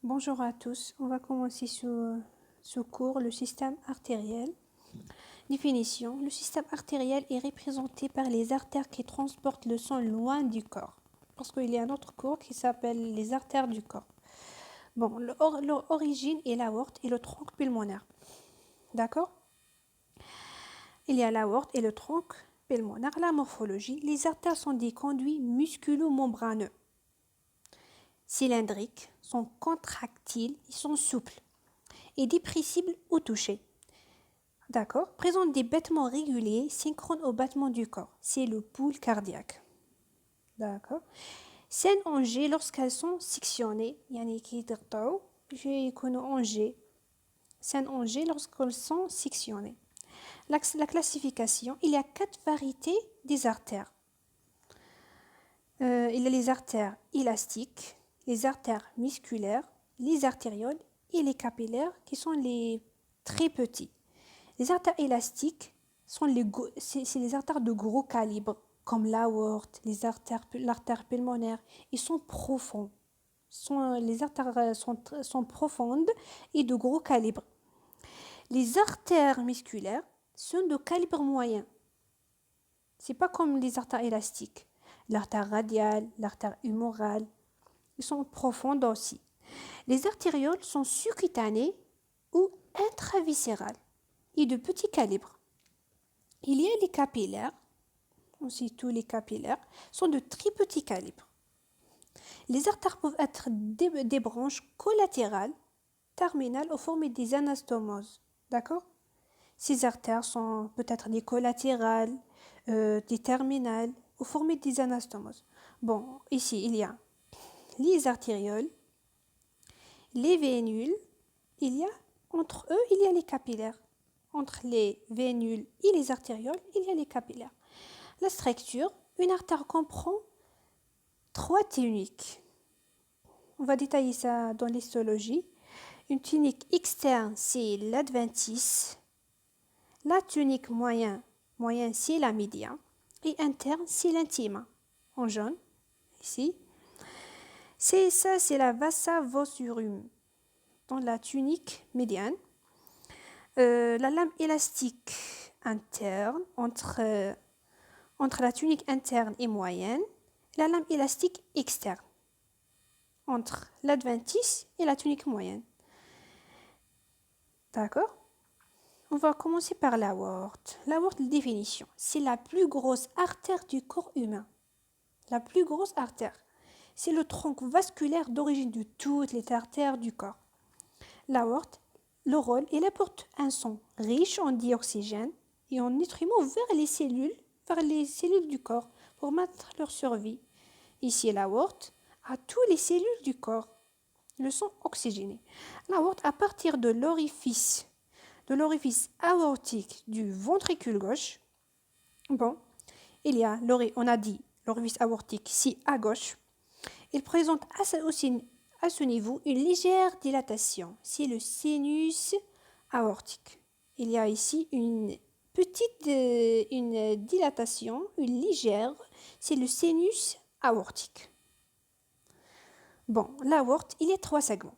Bonjour à tous, on va commencer ce cours, le système artériel. Définition, le système artériel est représenté par les artères qui transportent le sang loin du corps. Parce qu'il y a un autre cours qui s'appelle les artères du corps. Bon, leur origine est l'aorte et le tronc pulmonaire. D'accord? Il y a l'aorte et le tronc pulmonaire. La morphologie, les artères sont des conduits musculo-membraneux, cylindriques, sont contractiles, ils sont souples et dépressibles au toucher. D'accord. Présentent des battements réguliers, synchrones au battement du corps. C'est le pouls cardiaque. D'accord. Scènes en G lorsqu'elles sont sectionnées. يعني كي يضغطوا يكونوا en G. Scènes en G lorsqu'elles sont sectionnées. La classification, il y a 4 variétés des artères. Il y a les artères élastiques, les artères musculaires, les artérioles et les capillaires qui sont les très petits. Les artères élastiques sont c'est les artères de gros calibre, comme l'aorte, l'artère pulmonaire. Ils sont profonds. Les artères sont profondes et de gros calibre. Les artères musculaires sont de calibre moyen. C'est pas comme les artères élastiques. L'artère radiale, l'artère humorale, ils sont profondes aussi. Les artérioles sont sous-cutanées ou intraviscérales et de petit calibre. Il y a les capillaires, aussi tous les capillaires, sont de très petits calibres. Les artères peuvent être des branches collatérales, terminales, au forme des anastomoses. D'accord? Ces artères sont peut-être des collatérales, des terminales, au forme des anastomoses. Bon, ici, il y a les artérioles, les vénules, entre eux, il y a les capillaires. Entre les vénules et les artérioles, il y a les capillaires. La structure, une artère comprend 3 tuniques. On va détailler ça dans l'histologie. Une tunique externe, c'est l'adventice. La tunique moyenne c'est la média. Et interne, c'est l'intima. En jaune, ici. C'est la vasa vasorum. Dans la tunique médiane. La lame élastique interne entre la tunique interne et moyenne, la lame élastique externe entre l'adventice et la tunique moyenne. D'accord? On va commencer par l'aorte. L'aorte, définition, c'est la plus grosse artère du corps humain. La plus grosse artère. C'est le tronc vasculaire d'origine de toutes les artères du corps. L'aorte, le rôle, elle apporte un sang riche en dioxygène et en nutriments vers les cellules du corps pour maintenir leur survie. Ici, l'aorte a toutes les cellules du corps, le sang oxygéné. L'aorte, à partir de l'orifice aortique du ventricule gauche, bon, il y a, on a dit, l'orifice aortique, si à gauche, il présente aussi à ce niveau une légère dilatation, c'est le sinus aortique. Il y a ici une dilatation, une légère, c'est le sinus aortique. Bon, l'aorte, il y a 3 segments.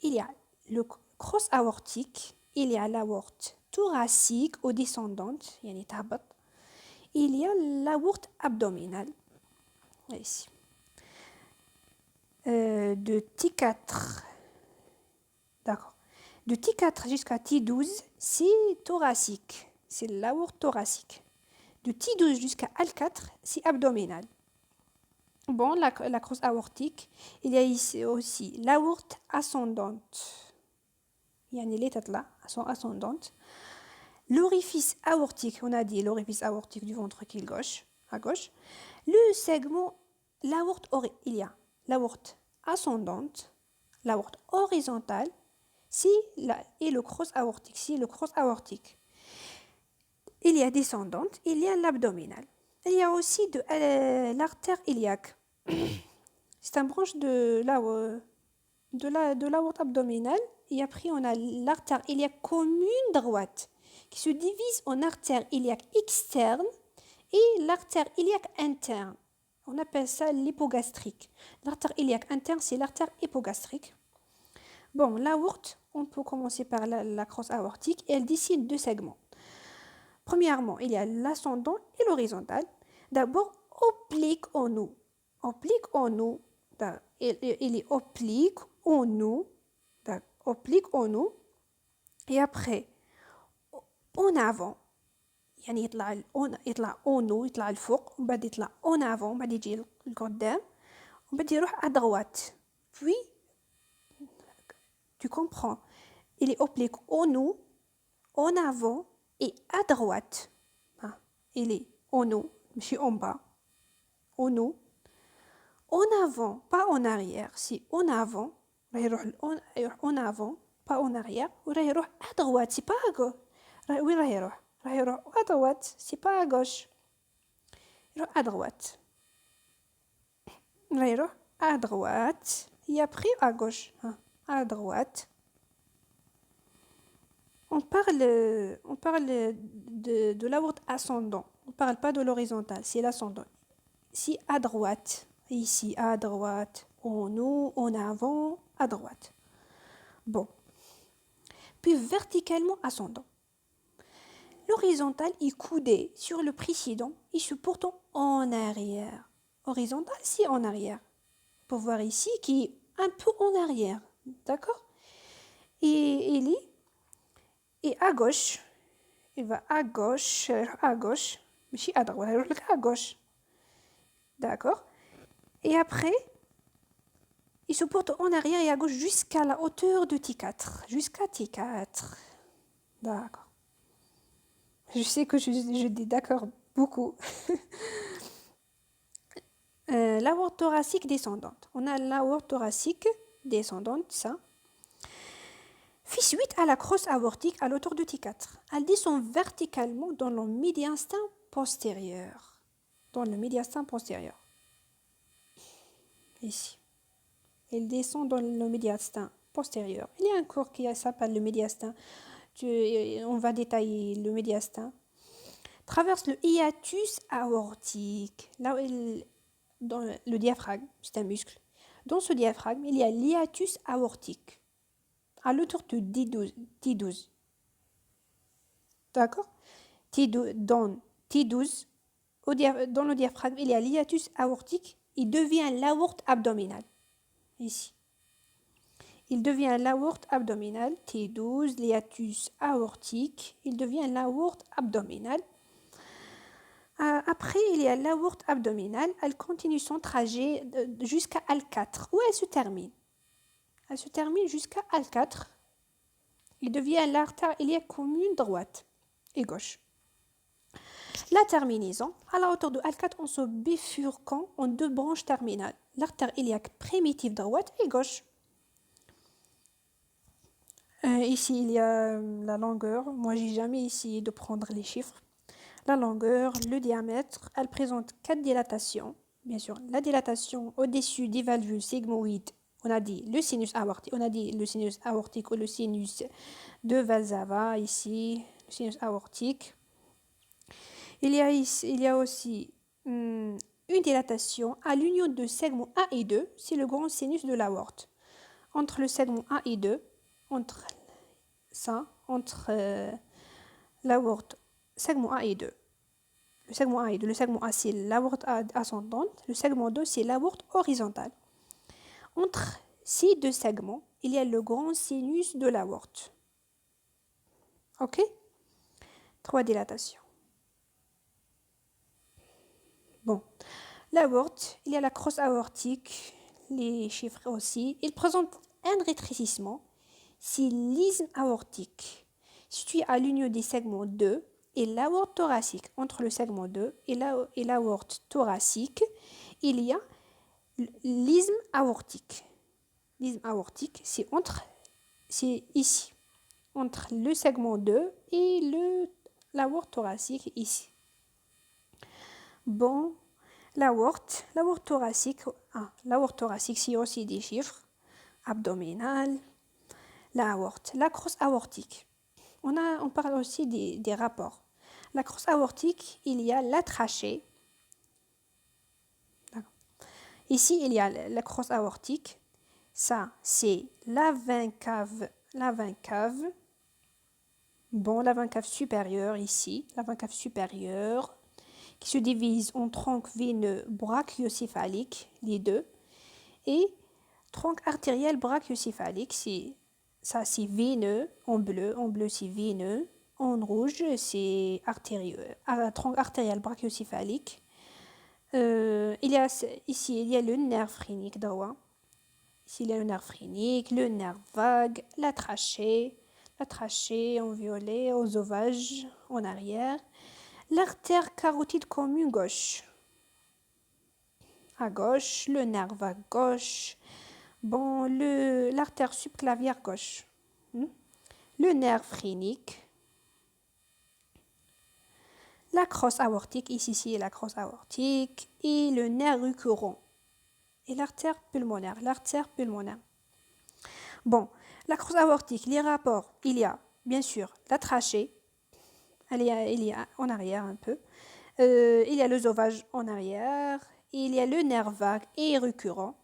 Il y a le cross aortique, il y a l'aorte thoracique ou descendante, il y a l'aorte abdominale, ici. De T4, d'accord. De T4 jusqu'à T12, c'est thoracique, c'est l'aorte thoracique. De T12 jusqu'à L4, c'est abdominal. Bon, la crosse aortique, il y a ici aussi l'aorte ascendante. Il y a une lettre là, ascendante. L'orifice aortique, on a dit l'orifice aortique du ventricule gauche, à gauche. Le segment, l'aorte, il y a l'aorte ascendante, l'aorte horizontale, et le cross aortique, le cross aortique. Il y a descendante, il y a l'abdominal. Il y a aussi l'artère iliaque. C'est une branche de l'aorte abdominale. Et après, on a l'artère iliaque commune droite qui se divise en artère iliaque externe et l'artère iliaque interne. On appelle ça l'hypogastrique. L'artère iliaque interne, c'est l'artère hypogastrique. Bon, l'aorte, on peut commencer par la crosse aortique et elle dessine deux segments. Premièrement, il y a l'ascendant et l'horizontal. D'abord, oblique en nous. Oblique en nous. Il est oblique en nous. Oblique en nous. Et après, en avant. يعني يطلع اونو يطلع الفوق ومن بعد يطلع اون افون ومن بعد يجي لقدام ومن بعد يروح à droite. Puis tu comprends, il est oblique en nous, en avant et à droite. Il est en nous, ماشي en bas, en nous, en avant, pas en arrière. Si en avant, راح يروح en avant, pas en arrière, وراح يروح à droite, c'est pas à gauche. وين راح يروح à droite, c'est pas à gauche. Il à droite. À droite. Et après à gauche. À droite. On parle de l'aorte ascendant. On ne parle pas de l'horizontale, c'est l'ascendant. Si à droite, ici à droite, en haut, en avant, à droite. Bon. Puis verticalement ascendant. L'horizontal est coudé sur le précédent et se porte en arrière. Horizontal, c'est en arrière. Pour voir ici qui est un peu en arrière. D'accord? Et il est à gauche. Il va à gauche, mais à droite, à gauche. D'accord? Et après, il se porte en arrière et à gauche jusqu'à la hauteur de T4. Jusqu'à T4. D'accord. Je sais que je dis d'accord beaucoup. L'aorte thoracique descendante. On a l'aorte thoracique descendante, ça. Fait suite à la crosse aortique à l'auteur de T4. Elle descend verticalement dans le médiastin postérieur. Dans le médiastin postérieur. Ici. Elle descend dans le médiastin postérieur. Il y a un cours qui s'appelle le médiastin. On va détailler le médiastin. Traverse le hiatus aortique. Là où dans le diaphragme, c'est un muscle. Dans ce diaphragme, il y a l'hiatus aortique. À l'auteur de T12. D'accord? Dans T12, dans le diaphragme, il y a l'hiatus aortique. Il devient l'aorte abdominale. Ici. Il devient l'aorte abdominale. T12, l'hiatus aortique. Il devient l'aorte abdominale. Après, il y a l'aorte abdominale. Elle continue son trajet jusqu'à L4. Où elle se termine? Elle se termine jusqu'à L4. Il devient l'artère iliaque commune droite et gauche. La terminaison, à la hauteur de L4, en se bifurquant en deux branches terminales. L'artère iliaque primitive droite et gauche. Ici, il y a la longueur. Moi, j'ai jamais essayé de prendre les chiffres. La longueur, le diamètre, elle présente 4 dilatations. Bien sûr, la dilatation au-dessus des valvules sigmoïdes, on a dit le sinus aortique, ou le sinus de Valsalva, ici, le sinus aortique. Il y a aussi une dilatation à l'union de segments 1 et 2, c'est le grand sinus de l'aorte. Entre le segment 1 et 2, entre l'aorte, segment 1 et 2. Le segment 1 et 2, le segment 1 c'est l'aorte ascendante, le segment 2 c'est l'aorte horizontale. Entre ces deux segments, il y a le grand sinus de l'aorte. Ok? 3 dilatations. Bon, l'aorte, il y a la crosse aortique, les chiffres aussi. Il présente un rétrécissement, c'est l'isthme aortique, situé à l'union des segments 2 et l'aorte thoracique. Entre le segment 2 et l'aorte thoracique, il y a l'isthme aortique. L'isthme aortique, c'est ici, entre le segment 2 et l'aorte thoracique, ici. Bon, l'aorte thoracique, c'est aussi des chiffres. Abdominale, l'aorte, la crosse aortique. On parle aussi des rapports. La crosse aortique, il y a la trachée. Ici, il y a la crosse aortique. Ça, c'est la veine cave. La veine cave. Bon, la veine cave supérieure ici. La veine cave supérieure qui se divise en tronc veineux brachiocéphalique, les deux, et tronc artériel brachiocéphalique, ça c'est veineux, en bleu c'est veineux, en rouge c'est artérieux, tronc artériel brachiocéphalique. Il y a ici il y a le nerf phrénique d'Awa. Ici il y a le nerf phrénique, le nerf vague, la trachée en violet, oesophage en arrière, l'artère carotide commune gauche. À gauche, le nerf vague gauche, bon, l'artère subclavière gauche, le nerf phrénique, la crosse aortique, ici c'est la crosse aortique, et le nerf récurrent, et l'artère pulmonaire, Bon, la crosse aortique, les rapports, il y a bien sûr la trachée, il y a en arrière un peu, il y a l'œsophage en arrière, il y a le nerf vague et récurrent,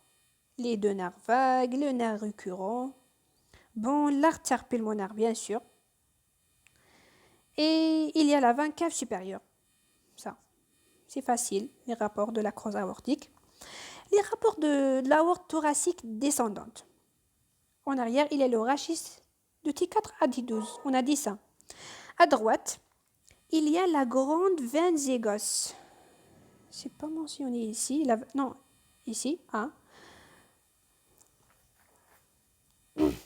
les deux nerfs vagues, le nerf récurrent, bon, l'artère pulmonaire bien sûr, et il y a la veine cave supérieure. Ça, c'est facile, les rapports de la crosse aortique. Les rapports de l'aorte thoracique descendante. En arrière, il y a le rachis de T4 à T12. On a dit ça. À droite, il y a la grande veine zygos. C'est pas mentionné ici. Non, ici. Hein.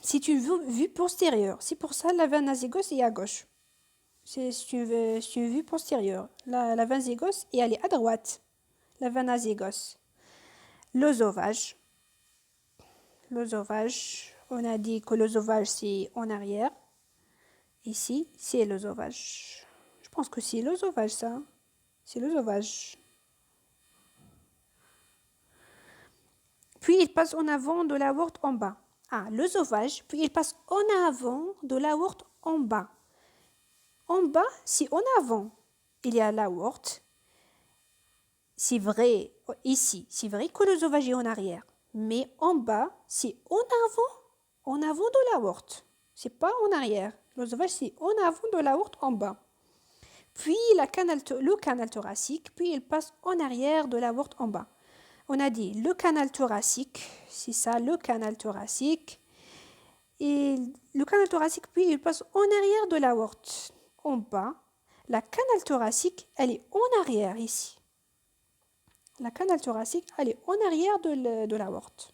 C'est une vue postérieure. C'est pour ça la veine azygos est à gauche. C'est une vue postérieure. La veine zygos, et elle est à droite. La veine azygos. L'œsophage. On a dit que l'œsophage, c'est en arrière. Ici, c'est l'œsophage. Je pense que c'est l'œsophage, ça. C'est l'œsophage. Puis, il passe en avant de l'aorte en bas. Ah, l'œsophage, puis il passe en avant de l'aorte en bas. En bas, c'est en avant. Il y a l'aorte. C'est vrai, ici, c'est vrai que l'œsophage est en arrière. Mais en bas, c'est en avant de l'aorte. C'est pas en arrière. L'œsophage, c'est en avant de l'aorte en bas. Puis le canal thoracique, puis il passe en arrière de l'aorte en bas. On a dit le canal thoracique, c'est ça, le canal thoracique. Et le canal thoracique, puis il passe en arrière de l'aorte en bas. La canal thoracique, elle est en arrière ici. La canal thoracique, elle est en arrière de l'aorte.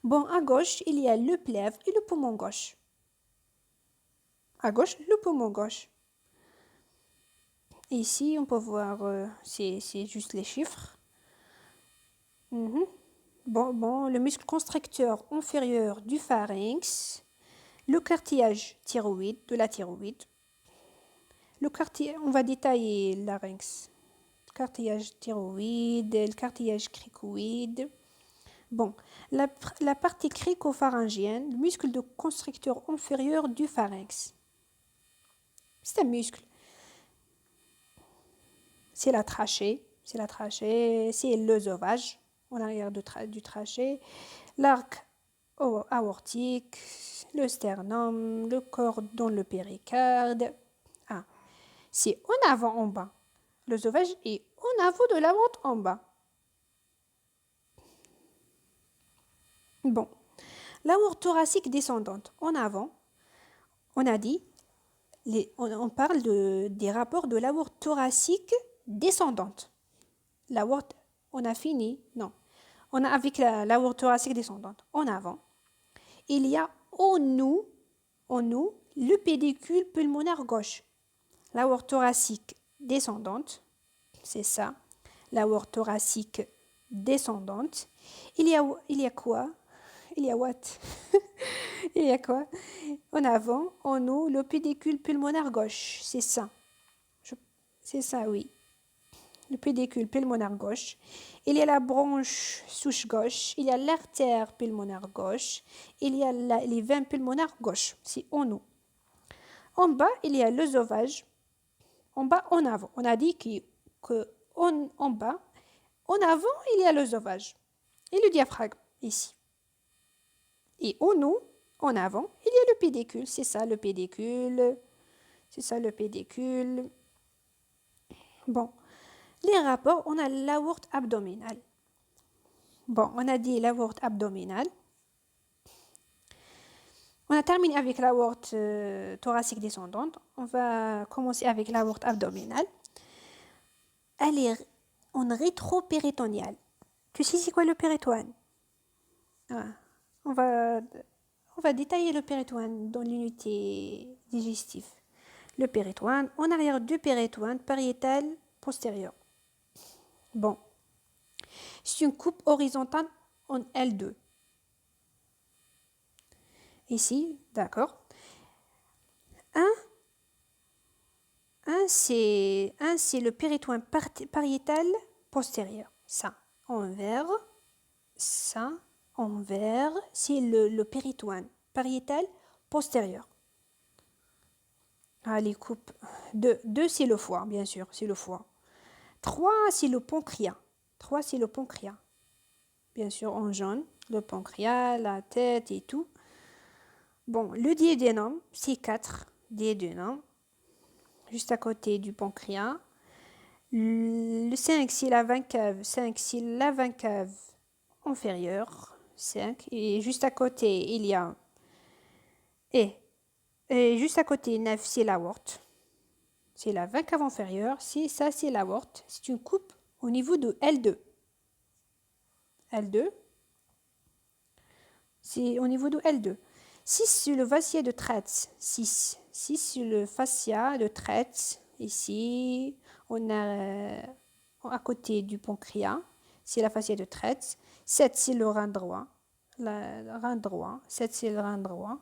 Bon, à gauche, il y a le plèvre et le poumon gauche. À gauche, le poumon gauche. Et ici, on peut voir, c'est juste les chiffres. Bon, le muscle constricteur inférieur du pharynx, le cartilage thyroïde, de la thyroïde. On va détailler le larynx. Cartilage thyroïde, le cartilage cricoïde. Bon, la partie cricopharyngienne, le muscle de constricteur inférieur du pharynx. C'est un muscle. C'est la trachée, c'est l'œsophage en arrière du trachée, l'arc aortique, le sternum, le cordon, le péricarde. Ah, c'est en avant en bas. L'œsophage est en avant de l'aorte en bas. Bon, l'aorte thoracique descendante en avant, on a dit, on parle des rapports de l'aorte thoracique descendante. L'aorte, on a fini, non. On a avec l'aorte thoracique descendante en avant. Il y a en nous, le pédicule pulmonaire gauche. L'aorte thoracique descendante, c'est ça. L'aorte thoracique descendante. Il y a quoi? Il y a what? Il y a quoi? En avant, en nous, le pédicule pulmonaire gauche. C'est ça. C'est ça, oui. Le pédicule pulmonaire gauche. Il y a la branche souche gauche. Il y a l'artère pulmonaire gauche. Il y a les veines pulmonaires gauche. C'est en nous. En bas, il y a l'œsophage. En bas, en avant. On a dit en bas, en avant, il y a l'œsophage. Et le diaphragme, ici. Et au nous, en avant, il y a le pédicule. C'est ça le pédicule. C'est ça le pédicule. Bon, les rapports, on a l'aorte abdominale. Bon, on a dit l'aorte abdominale. On a terminé avec l'aorte thoracique descendante. On va commencer avec l'aorte abdominale. Elle est en rétropéritonéale. Tu sais c'est quoi le péritoine? Ah, on va détailler le péritoine dans l'unité digestive. Le péritoine, en arrière du péritoine, pariétal postérieur. Bon, c'est une coupe horizontale en L2. Ici, d'accord. Un, c'est le péritoine pariétal postérieur. Ça, envers. Ça, envers. C'est le péritoine pariétal postérieur. Ah, les coupes. Deux, c'est le foie, bien sûr, c'est le foie. 3, c'est le pancréas. 3, c'est le pancréas. Bien sûr, en jaune, le pancréas, la tête et tout. Bon, le duodénum, c'est 4 duodénum, juste à côté du pancréas. Le 5, c'est la veine cave. 5, c'est la veine cave inférieure. 5. Et juste à côté, il y a... Et juste à côté, 9, c'est l'aorte. C'est la veine cave inférieure. Ça, c'est l'aorte. C'est une coupe au niveau de L2. L2. C'est au niveau de L2. 6 sur le fascia de Treitz. 6 sur le fascia de Treitz. Ici, on a à côté du pancréas, c'est la fascia de Treitz. 7, c'est le rein droit. Le rein droit. 7, c'est le rein droit.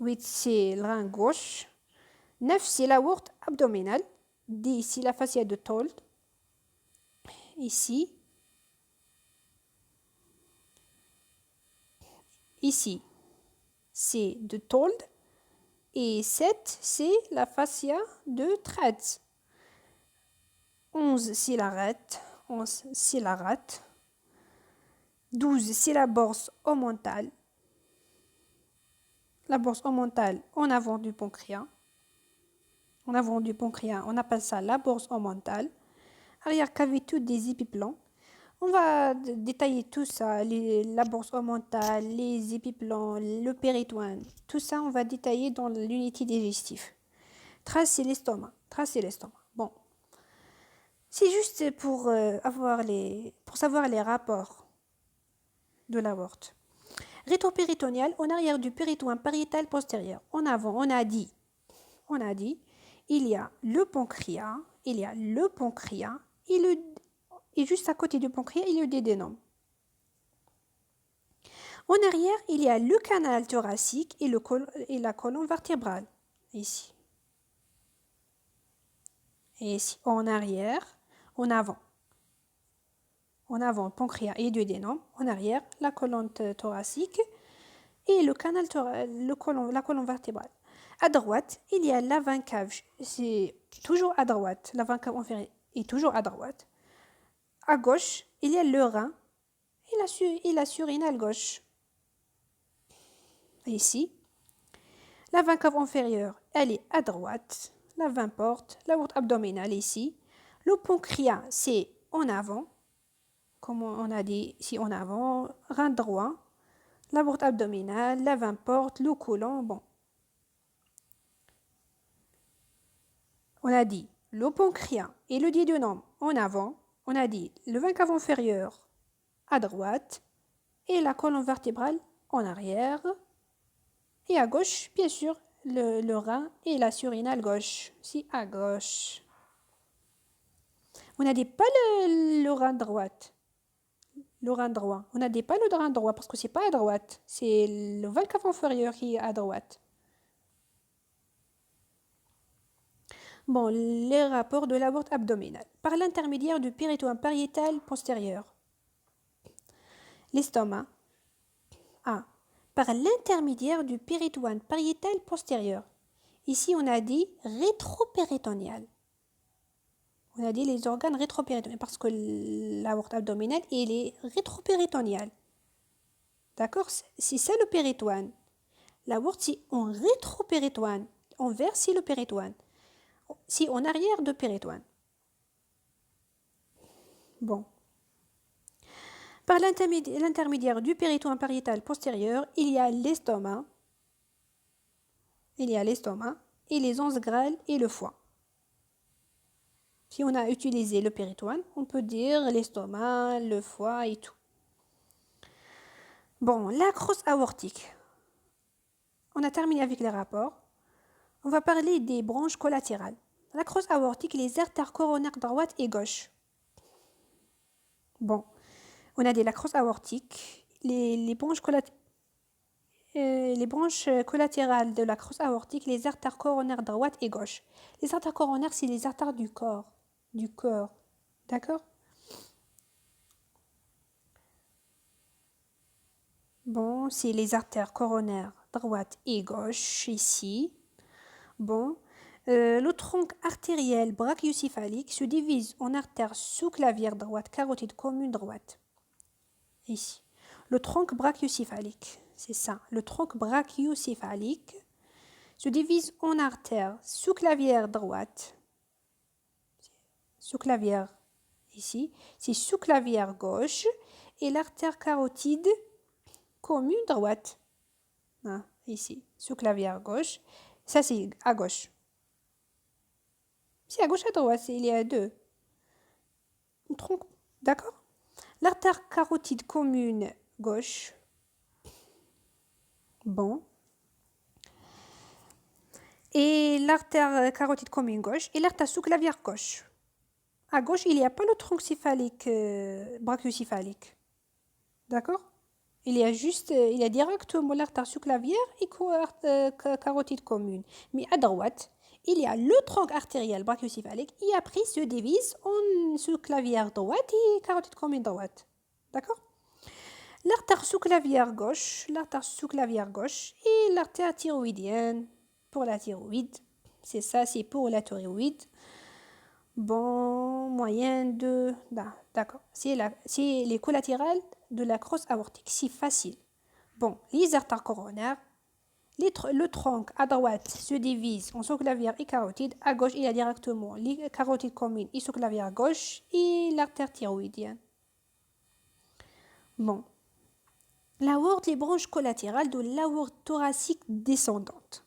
8, c'est le rein gauche. 9, c'est l'aorte abdominale. 10, c'est la fascia de Told. Ici. Ici, c'est de Told. Et 7, c'est la fascia de Treitz. 11, c'est la rate. 11, c'est la rate. 12, c'est la borse omontale. La borse omontale en avant du pancréas. En avant du pancréas, on appelle ça la borse omontale. Arrière cavité des épiplans. On va détailler tout ça, la borse omontale, les épiplans, le péritoine. Tout ça, on va détailler dans l'unité digestive. Tracer l'estomac. Tracer l'estomac. Bon. C'est juste pour savoir les rapports de l'aorte. Rétropéritonéal, en arrière du péritoine pariétal postérieur. En avant, on a dit, il y a le pancréas, et juste à côté du pancréas, il y a le duodénum. En arrière, il y a le canal thoracique et la colonne vertébrale, ici. Et ici, en arrière, en avant. En avant, pancréas et duodénum. En arrière, la colonne thoracique et le canal la colonne vertébrale. À droite, il y a la veine cave. C'est toujours à droite. La veine cave inférieure est toujours à droite. À gauche, il y a le rein et la surrénale gauche. Et ici, la veine cave inférieure, elle est à droite. La veine porte, la porte abdominale ici. Le pancréas, c'est en avant. Comme on a dit, ici en avant. Rein droit. La porte abdominale, la veine porte, le côlon. Bon. On a dit le pancréas et le duodénum en avant. On a dit le veine cave inférieur à droite et la colonne vertébrale en arrière. Et à gauche, bien sûr, le rein et la surrénale gauche. Si à gauche. On n'a dit pas le rein droite. Le rein droit. On n'a dit pas le rein droit parce que c'est pas à droite. C'est le veine cave inférieur qui est à droite. Bon, les rapports de l'aorte abdominale. Par l'intermédiaire du péritoine pariétal postérieur. L'estomac. A. Par l'intermédiaire du péritoine pariétal postérieur. Ici, on a dit rétropéritonéal. On a dit les organes rétropéritonéales parce que l'aorte abdominale, il est rétropéritonéal. D'accord? C'est ça le péritoine. L'aorte, c'est en rétro-péritoine. Envers, c'est le péritoine. C'est en arrière de péritoine. Bon. Par l'intermédiaire du péritoine pariétal postérieur, il y a l'estomac. Il y a l'estomac et les onces grêles et le foie. Si on a utilisé le péritoine, on peut dire l'estomac, le foie et tout. Bon, la crosse aortique. On a terminé avec les rapports. On va parler des branches collatérales. La crosse aortique, les artères coronaires droite et gauche. Bon, on a dit la crosse aortique, les branches collatérales de la crosse aortique, les artères coronaires droite et gauche. Les artères coronaires, c'est les artères du corps. Du cœur. D'accord? Bon, c'est les artères coronaires droite et gauche ici. Bon, le tronc artériel brachiocéphalique se divise en artères sous-clavière droite, carotide commune droite. Ici. Le tronc brachiocéphalique, c'est ça. Le tronc brachiocéphalique se divise en artères sous-clavière droite. Sous-clavière ici. C'est sous-clavière gauche et l'artère carotide commune droite. Ah, ici, sous-clavière gauche. Ça, c'est à gauche. C'est à gauche, à droite, il y a deux. Tronc, d'accord? L'artère carotide commune gauche. Bon. Et l'artère carotide commune gauche et l'artère sous-clavière gauche. À gauche, il n'y a pas le tronc céphalique, brachiocéphalique. D'accord? Il y a directement l'artère sous-clavière et carotide commune. Mais à droite, il y a le tronc artériel brachiocéphalique et après se divise en sous-clavière droite et carotide commune droite. D'accord? L'artère sous-clavière gauche et l'artère thyroïdienne pour la thyroïde. C'est ça, c'est pour la thyroïde. Bon, moyenne de... D'accord. C'est les collatérales de la crosse aortique. C'est facile. Bon, les artères coronaires. Le tronc à droite se divise en sous-clavière et carotide. À gauche, il y a directement les carotides communes et sous-clavière gauche et l'artère thyroïdienne. Bon. L'aorte, les branches collatérales de l'aorte thoracique descendante.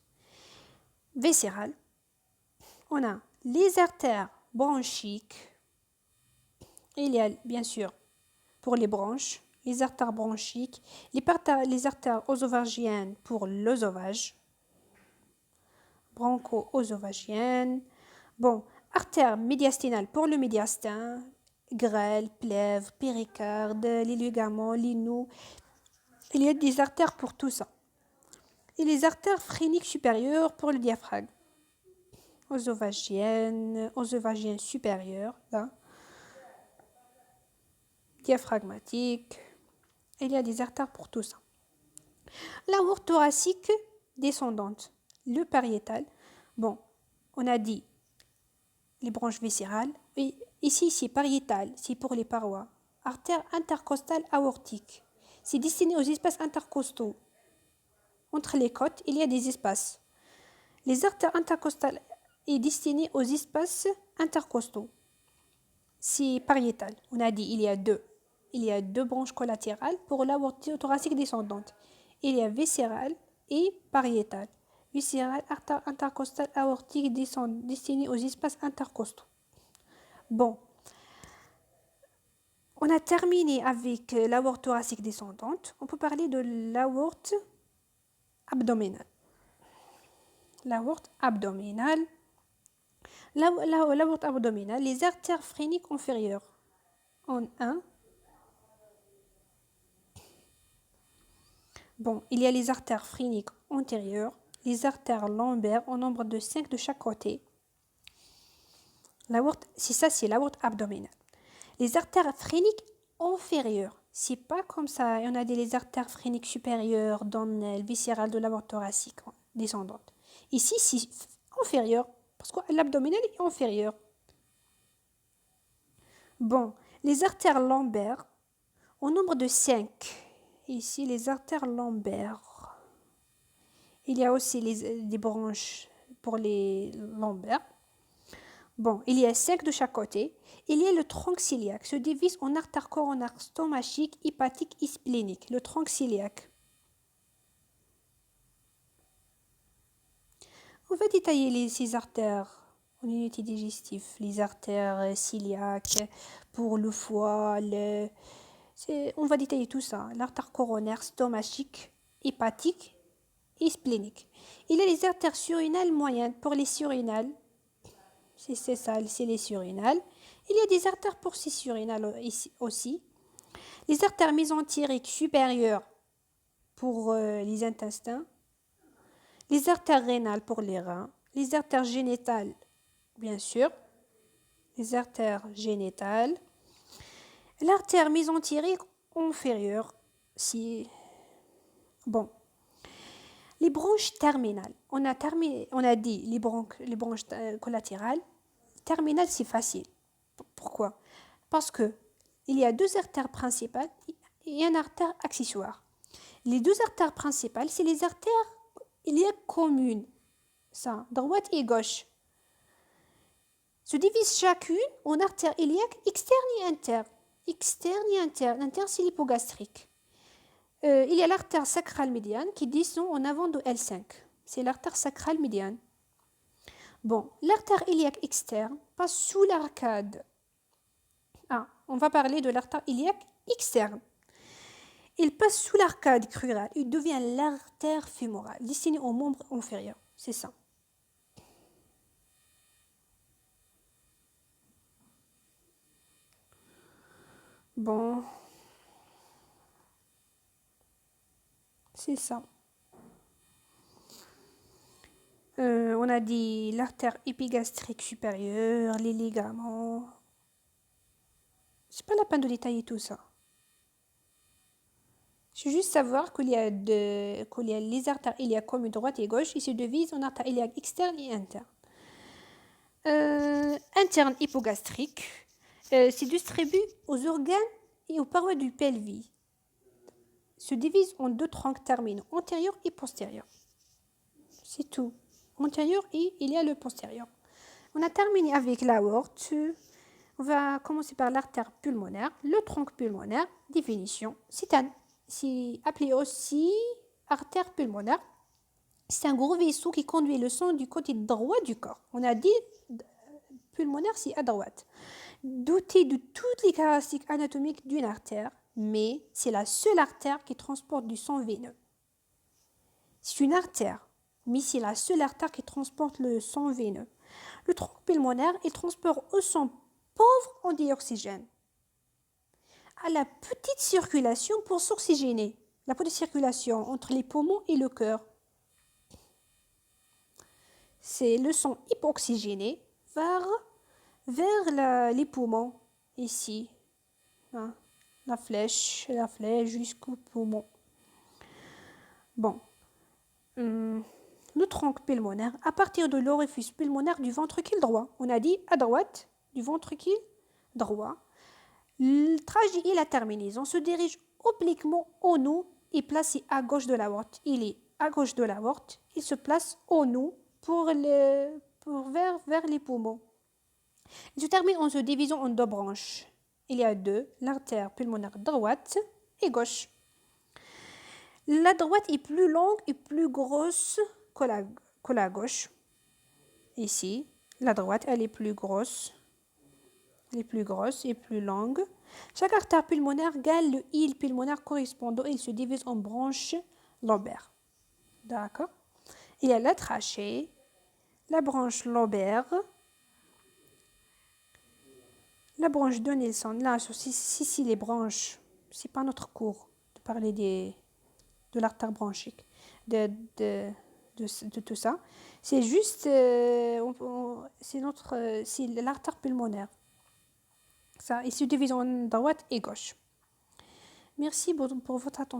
Viscérale. On a les artères bronchiques. Il y a bien sûr pour les branches, les artères bronchiques, les artères œsophagiennes pour l'œsophage, broncho-œsophagienne. Bon, artère médiastinale pour le médiastin, grêle, plèvre, péricarde, les ligaments, les nœuds. Il y a des artères pour tout ça. Et les artères phréniques supérieures pour le diaphragme. Œsophagienne supérieure, là. Diaphragmatique. Il y a des artères pour tout ça. L'aorte thoracique descendante, le pariétal. Bon, on a dit les branches viscérales. Et ici, c'est pariétal, c'est pour les parois. Artère intercostale aortique. C'est destiné aux espaces intercostaux. Entre les côtes, il y a des espaces. Les artères intercostales est destiné aux espaces intercostaux. C'est pariétal. On a dit il y a deux. Il y a deux branches collatérales pour l'aorte thoracique descendante. Il y a viscérale et pariétale. Viscérale, artère intercostale aortique destinée aux espaces intercostaux. Bon. On a terminé avec l'aorte thoracique descendante. On peut parler de l'aorte abdominale. L'aorte abdominale. L'aorte abdominale, les artères phréniques inférieures. En 1. Bon, il y a les artères phréniques antérieures, les artères lombaires au nombre de 5 de chaque côté. L'aorte, c'est l'aorte abdominale. Les artères phréniques inférieures, c'est pas comme ça. On a les artères phréniques supérieures dans le viscéral de l'aorte thoracique descendante. Ici, c'est inférieur, parce que l'abdominal est inférieur. Bon, les artères lombaires, au nombre de 5. ici les artères lombaires. Il y a aussi des branches pour les lombaires. Bon, il y a 5 de chaque côté. Il y a le tronc cœliaque, se divise en artères coronaires stomachiques, hépatique et splénique. Le tronc cœliaque. On va détailler ces artères en unité digestive. Les artères cœliaques pour le foie, on va détailler tout ça. L'artère coronaire stomachique, hépatique et splénique. Il y a les artères surrénales moyennes pour les surrénales. C'est ça, c'est les surrénales. Il y a des artères pour ces surrénales aussi. Les artères mésentériques supérieures pour les intestins. Les artères rénales pour les reins. Les artères génitales, bien sûr. Les artères génitales. L'artère mésentérique inférieure. Bon. Les branches terminales. On a dit les branches collatérales. Terminales, c'est facile. Pourquoi? Parce que il y a 2 artères principales et une artère accessoire. Les 2 artères principales, c'est les artères iliaques communes. Ça, droite et gauche. Se divisent chacune en artères iliaques externes et internes. Externes et internes. Interne, c'est l'hypogastrique. Il y a l'artère sacrale médiane qui descend en avant de L5. C'est l'artère sacrale médiane. Bon, l'artère iliaque externe passe sous l'arcade. On va parler de l'artère iliaque externe. Il passe sous l'arcade crurale. Il devient l'artère fémorale, destinée au membre inférieur. C'est ça. Bon. C'est ça. On a dit l'artère épigastrique supérieure, les ligaments. C'est pas la peine de détailler tout ça. Je veux juste savoir qu'il y a les artères iliaques communes droite et gauche, ils se divisent en artères iliaques externes et internes. Interne hypogastrique se distribue aux organes et aux parois du pelvis. Se divise en 2 troncs terminaux, antérieur et postérieur. C'est tout. Antérieur et il y a le postérieur. On a terminé avec l'aorte. On va commencer par l'artère pulmonaire. Le tronc pulmonaire, définition, c'est appelé aussi artère pulmonaire. C'est un gros vaisseau qui conduit le sang du côté droit du corps. On a dit pulmonaire, c'est à droite. Doté de toutes les caractéristiques anatomiques d'une artère, mais c'est la seule artère qui transporte du sang veineux. C'est une artère, mais c'est la seule artère qui transporte le sang veineux. Le tronc pulmonaire, il transporte au sang pauvre en dioxygène à la petite circulation pour s'oxygéner. La petite circulation entre les poumons et le cœur. C'est le sang hypoxygéné vers les poumons, ici. La flèche jusqu'au poumon. Bon. Le tronc pulmonaire, à partir de l'orifice pulmonaire du ventricule droit. On a dit à droite du ventricule droit. Le trajet et la terminaison se dirige obliquement au nœud et placé à gauche de l'aorte. Il est à gauche de l'aorte, il se place au nœud vers les poumons. Il se termine en se divisant en 2 branches. Il y a 2, l'artère pulmonaire droite et gauche. La droite est plus longue et plus grosse que la gauche. Ici, la droite, elle est plus grosse. Elle est plus grosse et plus longue. Chaque artère pulmonaire gagne le île pulmonaire correspondant et il se divise en branches lobaires. D'accord? Il y a la trachée, la branche lobaire, la branche de Nielsen. Là, si les branches, c'est pas notre cours de parler de l'artère bronchique, de tout ça. C'est juste, c'est l'artère pulmonaire. Ça, il se divise en droite et gauche. Merci pour votre attention.